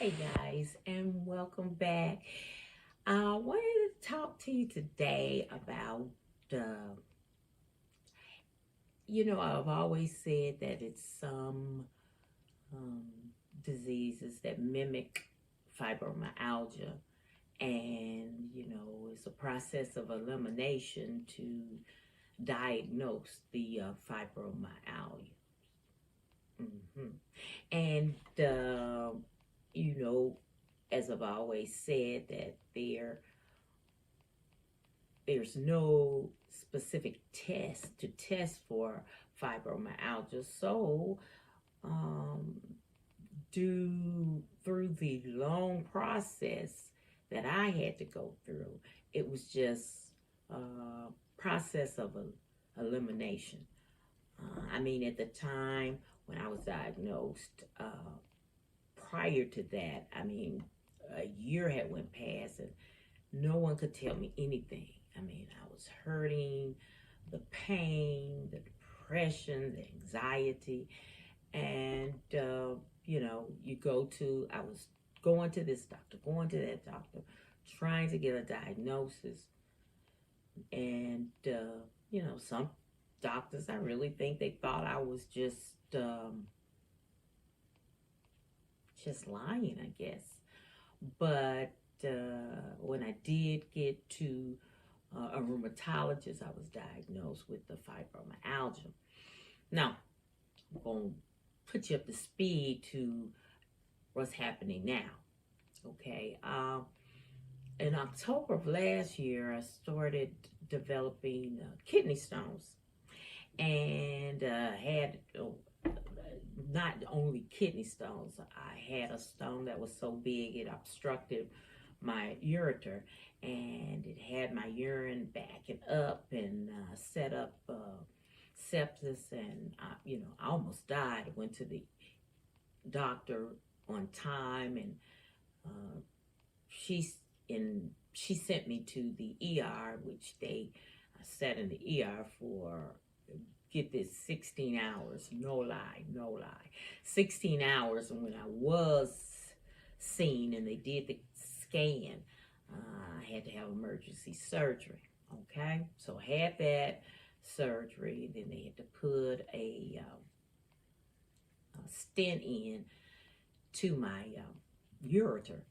Hey guys, and welcome back. I wanted to talk to you today about, uh, I've always said that it's some um, diseases that mimic fibromyalgia, and it's a process of elimination to diagnose the fibromyalgia. hmm And, you know, as I've always said, that there's no specific test to test for fibromyalgia. So, um, through the long process that I had to go through, it was just a process of elimination. At the time when I was diagnosed, prior to that, a year had went past and no one could tell me anything. I was hurting, the pain, the depression, the anxiety, and I was going to this doctor, going to that doctor, trying to get a diagnosis, and some doctors, I really think they thought I was just lying, I guess. But when I did get to a rheumatologist, I was diagnosed with the fibromyalgia. Now, I'm going to put you up to speed to what's happening now. Okay. In October of last year, I started developing kidney stones, and had not only kidney stones. I had a stone that was so big it obstructed my ureter, and it had my urine backing up and set up sepsis, and I almost died. I went to the doctor on time, and uh, she she sent me to the ER, which they sat in the ER for, get this, 16 hours. No lie, no lie. 16 hours. And when I was seen and they did the scan, I had to have emergency surgery. Okay, so I had that surgery. Then they had to put a stent in to my ureter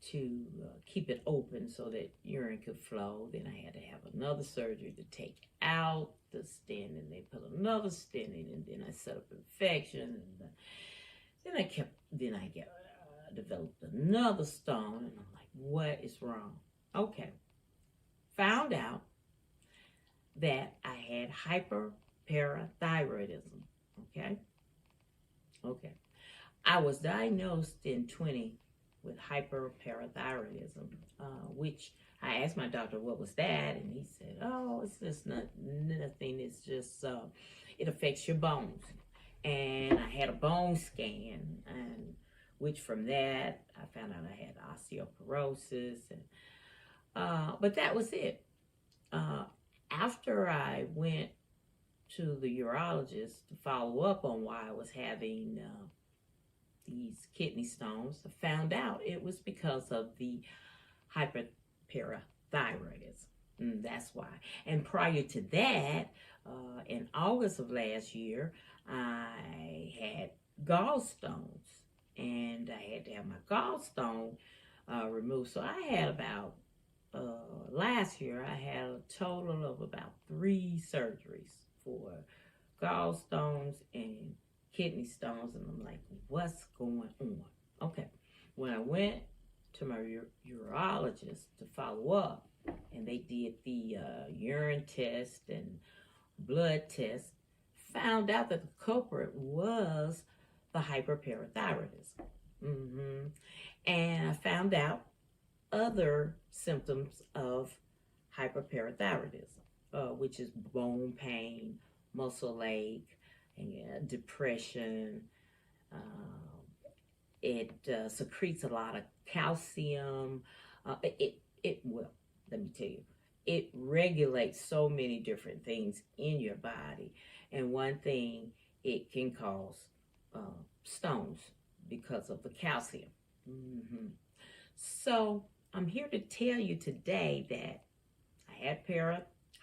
to keep it open so that urine could flow. Then I had to have another surgery to take out the stent, and they put another stent in, and then I set up infection, and then I developed another stone, and I'm like, what is wrong? Okay, found out that I had hyperparathyroidism. Okay. I was diagnosed in 20 with hyperparathyroidism, which I asked my doctor what was that, and he said, "Oh, it's just nothing. It's just it affects your bones." And I had a bone scan, and which from that I found out I had osteoporosis, and but that was it. Uh, After I went to the urologist to follow up on why I was having these kidney stones, I found out it was because of the hyperparathyroidism. That's why. And prior to that, in August of last year, I had gallstones, and I had to have my gallstone removed. So I had about last year, I had a total of about 3 surgeries for gallstones and kidney stones, and I'm like, what's going on? Okay, when I went to my urologist to follow up, and they did the urine test and blood test, found out that the culprit was the hyperparathyroidism. And I found out other symptoms of hyperparathyroidism, which is bone pain, muscle ache, and depression. It secretes a lot of calcium. Well, let me tell you, it regulates so many different things in your body. And one thing, it can cause stones because of the calcium. Hmm. So I'm here to tell you today that I had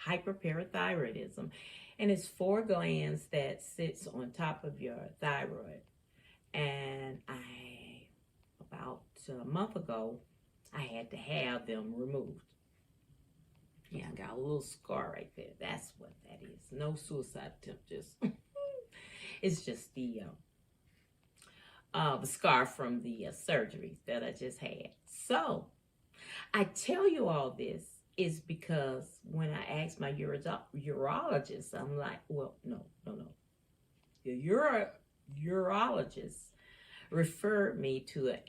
hyperparathyroidism, and it's four glands that sits on top of your thyroid. And about a month ago, I had to have them removed. Yeah, I got a little scar right there. That's what that is. No suicide attempt. Just it's just the scar from the surgery that I just had. So I tell you all this is because when I asked my urologist, I'm like, well, no. The urologist referred me to an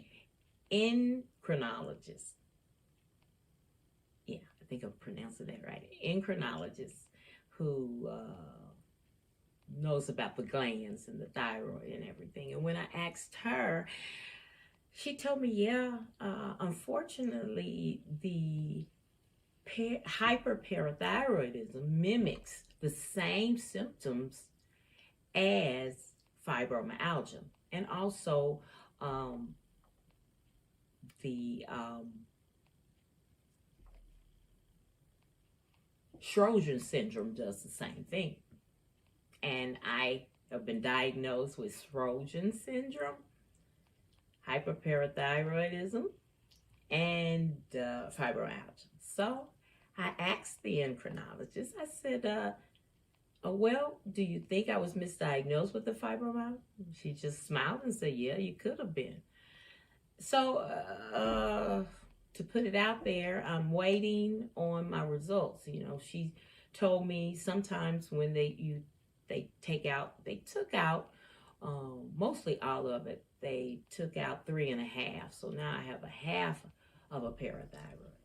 endocrinologist. Yeah, I think I'm pronouncing that right. Endocrinologist who knows about the glands and the thyroid and everything. And when I asked her, she told me, yeah, unfortunately, the hyperparathyroidism mimics the same symptoms as fibromyalgia, and also um, the Sjogren's syndrome does the same thing. And I have been diagnosed with Sjogren's syndrome, hyperparathyroidism, and fibromyalgia. So I asked the endocrinologist, I said, well, do you think I was misdiagnosed with the fibromyalgia? She just smiled and said, yeah, you could have been. So to put it out there, I'm waiting on my results. You know, she told me sometimes when they took out mostly all of it. They took out 3.5, so now I have a half of a parathyroid,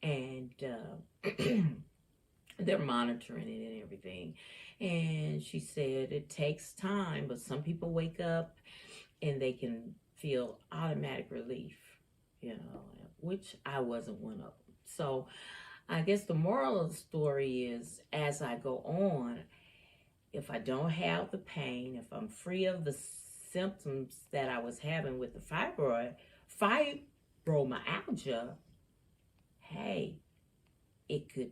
and they're monitoring it and everything. And she said it takes time, but some people wake up and they can feel automatic relief, you know, which I wasn't one of them. So I guess the moral of the story is, as I go on, if I don't have the pain, if I'm free of the symptoms that I was having with the fibromyalgia, hey, it could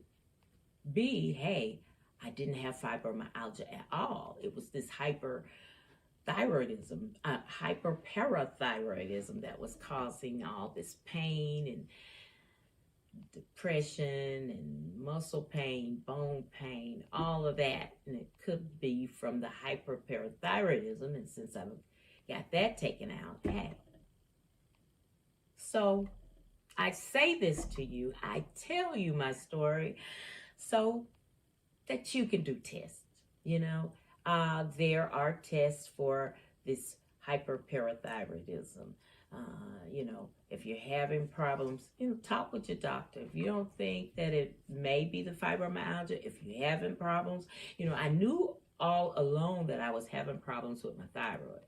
be, hey, I didn't have fibromyalgia at all. It was this hyperparathyroidism that was causing all this pain and depression and muscle pain, bone pain, all of that. And it could be from the hyperparathyroidism. And since I've got that taken out, hey. So I say this to you, I tell you my story so that you can do tests. You know, there are tests for this hyperparathyroidism. You know, if you're having problems, you know, talk with your doctor. If you don't think that it may be the fibromyalgia, if you're having problems, you know, I knew all along that I was having problems with my thyroid.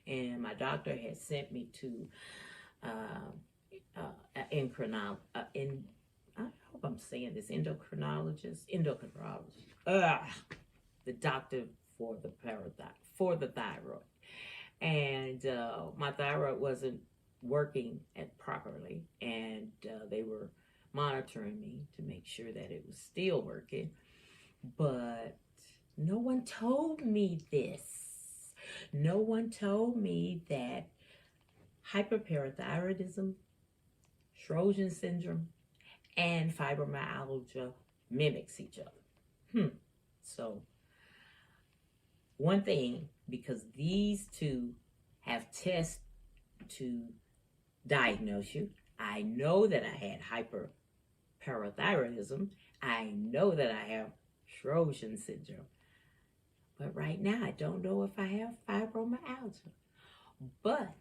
And my doctor had sent me to I hope I'm saying this, endocrinologist, the doctor for the thyroid. And my thyroid wasn't working properly, and they were monitoring me to make sure that it was still working. But no one told me this. No one told me that hyperparathyroidism, Sjogren's syndrome, and fibromyalgia mimics each other. So one thing, because these two have tests to diagnose you, I know that I had hyperparathyroidism. I know that I have Sjogren's syndrome. But right now, I don't know if I have fibromyalgia. But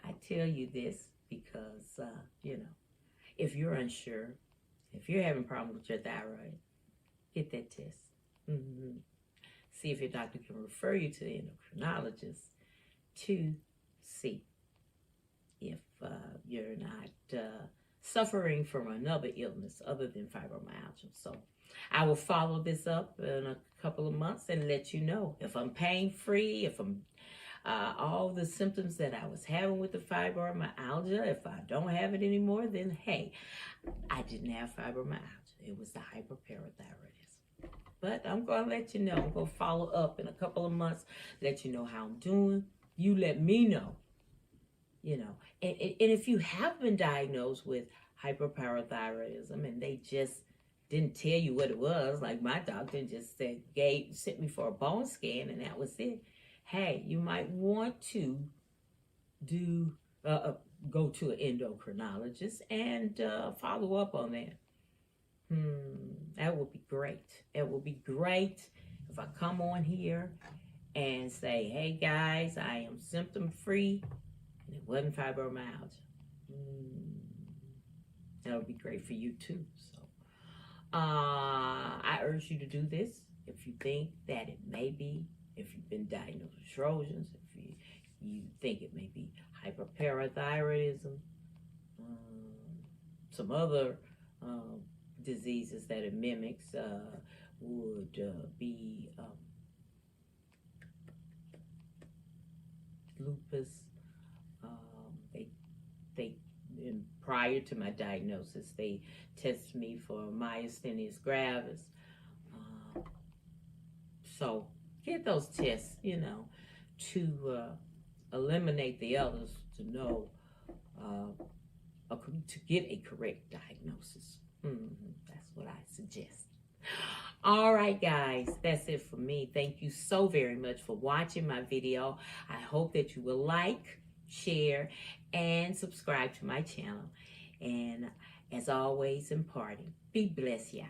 I tell you this because, you know, if you're unsure, if you're having problems with your thyroid, get that test. Mm-hmm. See if your doctor can refer you to the endocrinologist to see if you're not suffering from another illness other than fibromyalgia. So I will follow this up in a couple of months and let you know if I'm pain-free, if I'm all the symptoms that I was having with the fibromyalgia. If I don't have it anymore, then hey, I didn't have fibromyalgia. It was the hyperparathyroidism. But I'm going to let you know. I'm going to follow up in a couple of months, let you know how I'm doing. You let me know, you know. And if you have been diagnosed with hyperparathyroidism and they just didn't tell you what it was, like my doctor just sent me for a bone scan and that was it. Hey, you might want to go to an endocrinologist and follow up on that. That would be great. It would be great if I come on here and say, hey guys, I am symptom free and it wasn't fibromyalgia. That would be great for you too. So I urge you to do this if you think that it may be, if you've been diagnosed with Sjogren's, if you think it may be hyperparathyroidism, some other diseases that it mimics would be lupus. They prior to my diagnosis, they tested me for myasthenia gravis. So get those tests, you know, to eliminate the others, to know, to get a correct diagnosis. That's what I suggest. All right, guys, that's it for me. Thank you so very much for watching my video. I hope that you will like, share, and subscribe to my channel. And as always, in parting, be blessed, y'all.